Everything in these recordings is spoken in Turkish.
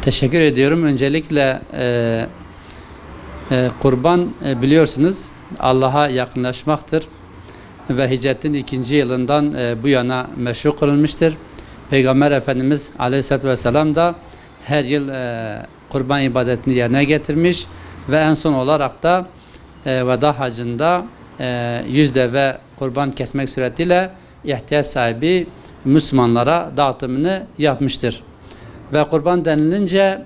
Teşekkür ediyorum. Öncelikle kurban biliyorsunuz Allah'a yakınlaşmaktır ve hicretin 2. yılından bu yana meşru kılınmıştır. Peygamber Efendimiz Aleyhisselatü Vesselam da her yıl kurban ibadetini yerine getirmiş ve en son olarak da veda hacında 100 deve kurban kesmek suretiyle ihtiyaç sahibi Müslümanlara dağıtımını yapmıştır. Ve kurban denilince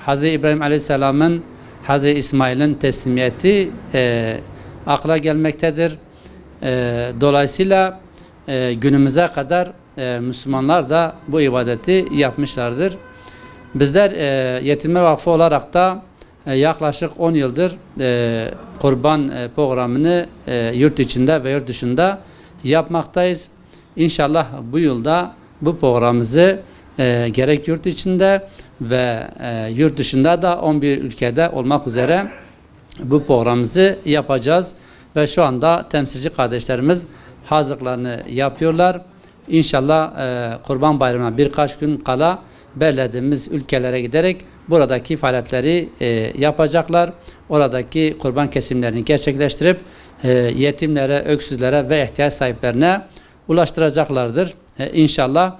Hz. İbrahim Aleyhisselam'ın Hz. İsmail'in teslimiyeti akla gelmektedir. Dolayısıyla günümüze kadar Müslümanlar da bu ibadeti yapmışlardır. Bizler Yetimler Vakfı olarak da yaklaşık 10 yıldır kurban programını yurt içinde ve yurt dışında yapmaktayız. İnşallah bu yılda bu programımızı gerek yurt içinde ve yurt dışında da 11 ülkede olmak üzere bu programımızı yapacağız. Ve şu anda temsilci kardeşlerimiz hazırlıklarını yapıyorlar. İnşallah Kurban Bayramı'na birkaç gün kala belirlediğimiz ülkelere giderek buradaki faaliyetleri yapacaklar. Oradaki kurban kesimlerini gerçekleştirip yetimlere, öksüzlere ve ihtiyaç sahiplerine ulaştıracaklardır. İnşallah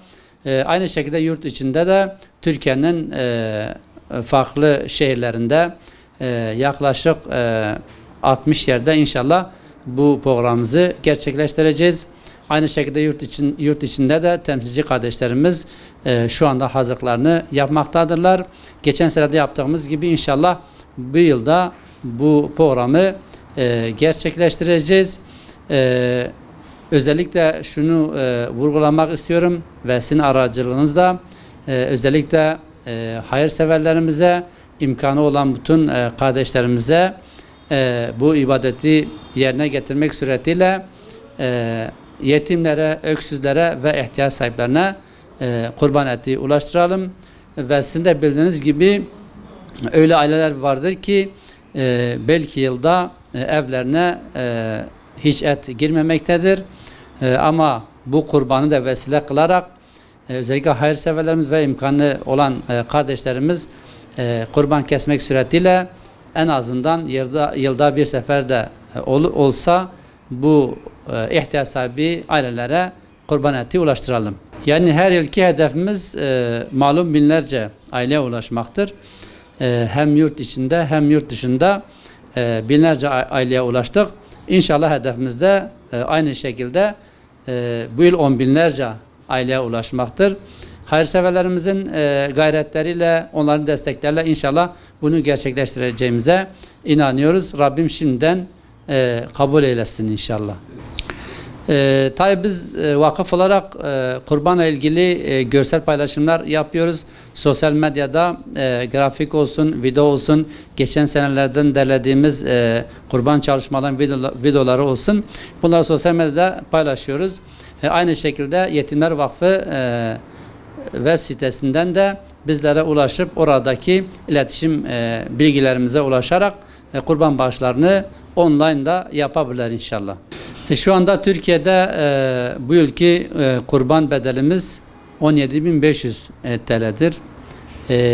aynı şekilde yurt içinde de Türkiye'nin farklı şehirlerinde yaklaşık 60 yerde inşallah bu programımızı gerçekleştireceğiz. Aynı şekilde yurt içinde de temsilci kardeşlerimiz şu anda hazırlıklarını yapmaktadırlar. Geçen senede yaptığımız gibi inşallah bu yılda bu programı gerçekleştireceğiz. Özellikle şunu vurgulamak istiyorum ve sizin aracılığınızla özellikle hayırseverlerimize, imkanı olan bütün kardeşlerimize bu ibadeti yerine getirmek suretiyle yetimlere, öksüzlere ve ihtiyaç sahiplerine kurban eti ulaştıralım. Ve sizin de bildiğiniz gibi öyle aileler vardır ki belki yılda evlerine hiç et girmemektedir. Ama bu kurbanı da vesile kılarak özellikle hayırseverlerimiz ve imkanı olan kardeşlerimiz kurban kesmek suretiyle en azından yılda bir sefer de olsa bu ihtiyaç sahibi ailelere kurban eti ulaştıralım. Yani her yılki hedefimiz malum binlerce aileye ulaşmaktır. Hem yurt içinde hem yurt dışında binlerce aileye ulaştık. İnşallah hedefimiz de aynı şekilde bu yıl 10 binlerce aileye ulaşmaktır. Hayırseverlerimizin gayretleriyle, onların desteklerle inşallah bunu gerçekleştireceğimize inanıyoruz. Rabbim şimdiden kabul eylesin inşallah. Tabi biz vakıf olarak kurbanla ilgili görsel paylaşımlar yapıyoruz. Sosyal medyada grafik olsun, video olsun, geçen senelerden derlediğimiz kurban çalışmaların videoları olsun. Bunları sosyal medyada paylaşıyoruz. Aynı şekilde Yetimler Vakfı web sitesinden de bizlere ulaşıp oradaki iletişim bilgilerimize ulaşarak kurban bağışlarını online da yapabilirler inşallah. Şu anda Türkiye'de bu yılki kurban bedelimiz 17.500 TL'dir.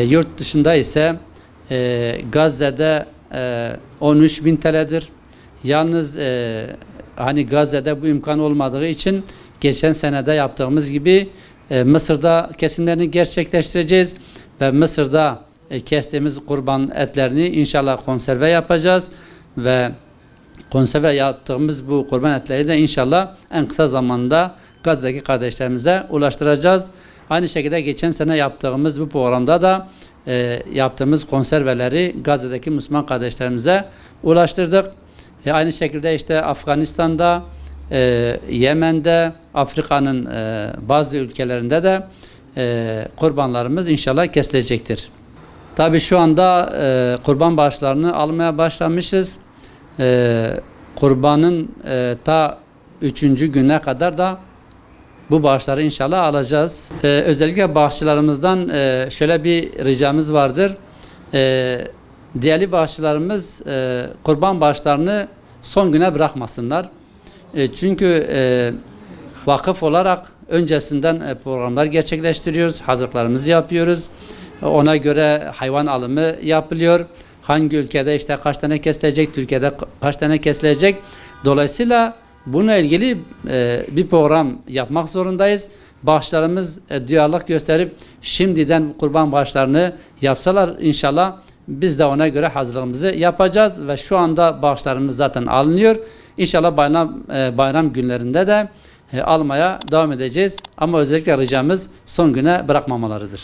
Yurt dışında ise Gazze'de 13.000 TL'dir. Yalnız hani Gazze'de bu imkan olmadığı için geçen senede yaptığımız gibi Mısır'da kesimlerini gerçekleştireceğiz ve Mısır'da kestiğimiz kurban etlerini inşallah konserve yapacağız ve konserve yaptığımız bu kurban etleri de inşallah en kısa zamanda Gazze'deki kardeşlerimize ulaştıracağız. Aynı şekilde geçen sene yaptığımız bu programda da yaptığımız konserveleri Gazze'deki Müslüman kardeşlerimize ulaştırdık. Aynı şekilde işte Afganistan'da, Yemen'de, Afrika'nın bazı ülkelerinde de kurbanlarımız inşallah kesilecektir. Tabii şu anda kurban bağışlarını almaya başlamışız. Kurbanın ta 3. gününe kadar da bu bağışları inşallah alacağız. Özellikle bağışçılarımızdan şöyle bir ricamız vardır. Değerli bağışçılarımız kurban bağışlarını son güne bırakmasınlar. Çünkü vakıf olarak öncesinden programlar gerçekleştiriyoruz, hazırlıklarımızı yapıyoruz Ona göre hayvan alımı yapılıyor. Hangi ülkede işte kaç tane kesilecek, Türkiye'de kaç tane kesilecek. Dolayısıyla bununla ilgili bir program yapmak zorundayız. Bağışlarımız duyarlılık gösterip şimdiden kurban bağışlarını yapsalar inşallah biz de ona göre hazırlığımızı yapacağız ve şu anda bağışlarımız zaten alınıyor. İnşallah bayram günlerinde de almaya devam edeceğiz. Ama özellikle ricamız son güne bırakmamalarıdır.